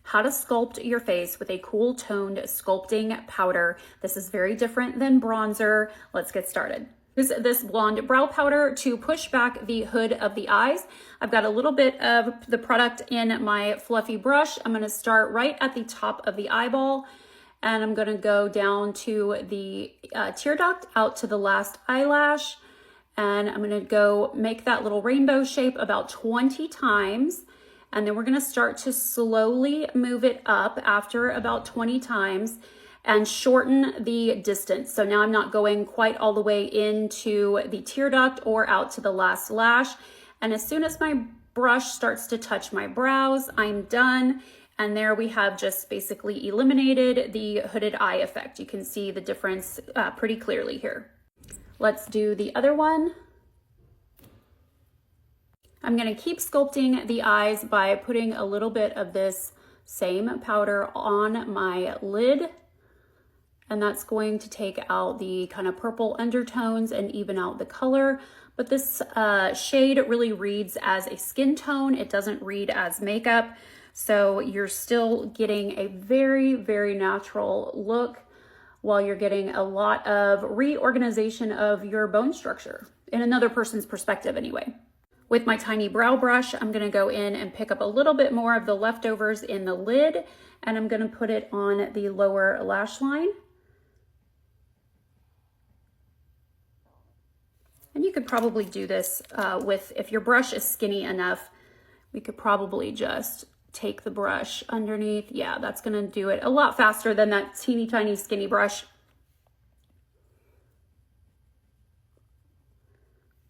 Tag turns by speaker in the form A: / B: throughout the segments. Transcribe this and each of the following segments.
A: how to sculpt your face with a cool toned sculpting powder. This is very different than bronzer. Let's get started. Use this blonde brow powder to push back the hood of the eyes. I've got a little bit of the product in my fluffy brush. I'm gonna start right at the top of the eyeball, and I'm gonna go down to the tear duct, out to the last eyelash, and I'm gonna go make that little rainbow shape about 20 times. And then we're gonna start to slowly move it up after about 20 times and shorten the distance. So now I'm not going quite all the way into the tear duct or out to the last lash. And as soon as my brush starts to touch my brows, I'm done. And there we have just basically eliminated the hooded eye effect. You can see the difference pretty clearly here. Let's do the other one. I'm gonna keep sculpting the eyes by putting a little bit of this same powder on my lid. And that's going to take out the kind of purple undertones and even out the color. But this shade really reads as a skin tone. It doesn't read as makeup. So you're still getting a very, very natural look while you're getting a lot of reorganization of your bone structure in another person's perspective anyway. With my tiny brow brush, I'm gonna go in and pick up a little bit more of the leftovers in the lid, and I'm gonna put it on the lower lash line. And you could probably do this if your brush is skinny enough, we could probably just take the brush underneath. Yeah, that's gonna do it a lot faster than that teeny tiny skinny brush.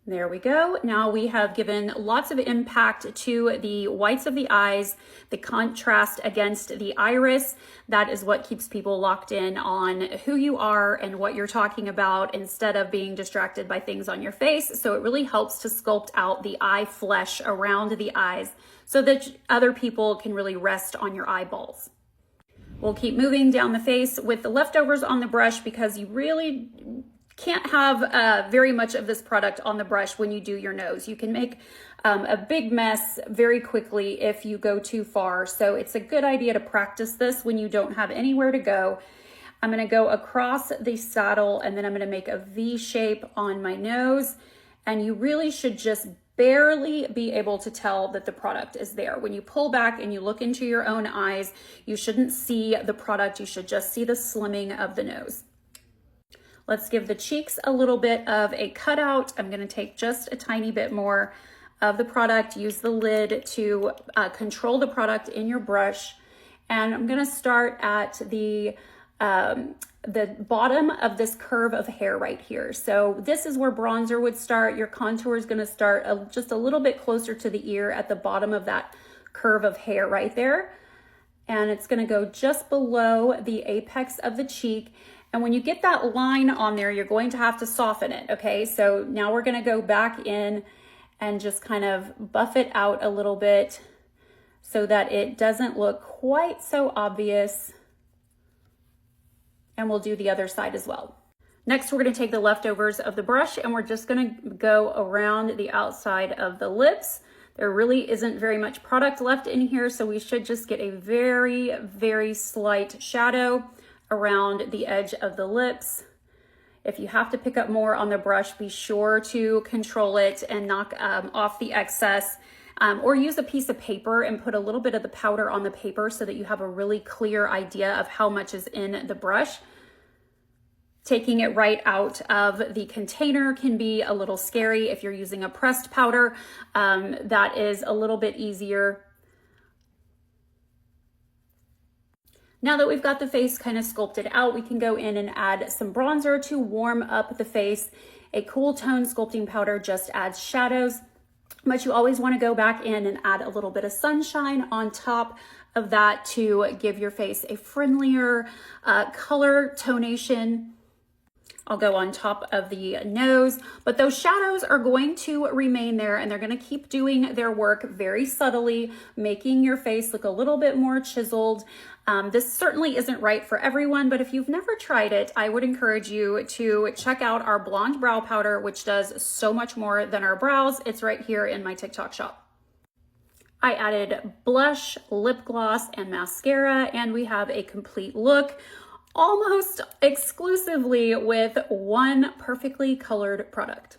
A: There we go. Now we have given lots of impact to the whites of the eyes, the contrast against the iris. That is what keeps people locked in on who you are and what you're talking about instead of being distracted by things on your face. So it really helps to sculpt out the eye flesh around the eyes so that other people can really rest on your eyeballs. We'll keep moving down the face with the leftovers on the brush because you really can't have very much of this product on the brush when you do your nose. You can make a big mess very quickly if you go too far. So it's a good idea to practice this when you don't have anywhere to go. I'm gonna go across the saddle and then I'm gonna make a V shape on my nose. And you really should just barely be able to tell that the product is there. When you pull back and you look into your own eyes, you shouldn't see the product. You should just see the slimming of the nose. Let's give the cheeks a little bit of a cutout. I'm gonna take just a tiny bit more of the product, use the lid to control the product in your brush. And I'm gonna start at the bottom of this curve of hair right here. So this is where bronzer would start. Your contour is gonna start just a little bit closer to the ear at the bottom of that curve of hair right there. And it's gonna go just below the apex of the cheek. And when you get that line on there, you're going to have to soften it, okay? So now we're gonna go back in and just kind of buff it out a little bit so that it doesn't look quite so obvious. And we'll do the other side as well. Next, we're gonna take the leftovers of the brush and we're just gonna go around the outside of the lips. There really isn't very much product left in here, so we should just get a very, very slight shadow around the edge of the lips. If you have to pick up more on the brush, be sure to control it and knock off the excess, or use a piece of paper and put a little bit of the powder on the paper so that you have a really clear idea of how much is in the brush. Taking it right out of the container can be a little scary. If you're using a pressed powder, that is a little bit easier. Now that we've got the face kind of sculpted out, we can go in and add some bronzer to warm up the face. A cool tone sculpting powder just adds shadows, but you always want to go back in and add a little bit of sunshine on top of that to give your face a friendlier color tonation. I'll go on top of the nose, but those shadows are going to remain there and they're going to keep doing their work very subtly, making your face look a little bit more chiseled. This certainly isn't right for everyone, but if you've never tried it, I would encourage you to check out our blonde brow powder, which does so much more than our brows. It's right here in my TikTok shop. I added blush, lip gloss, and mascara, and we have a complete look almost exclusively with one perfectly colored product.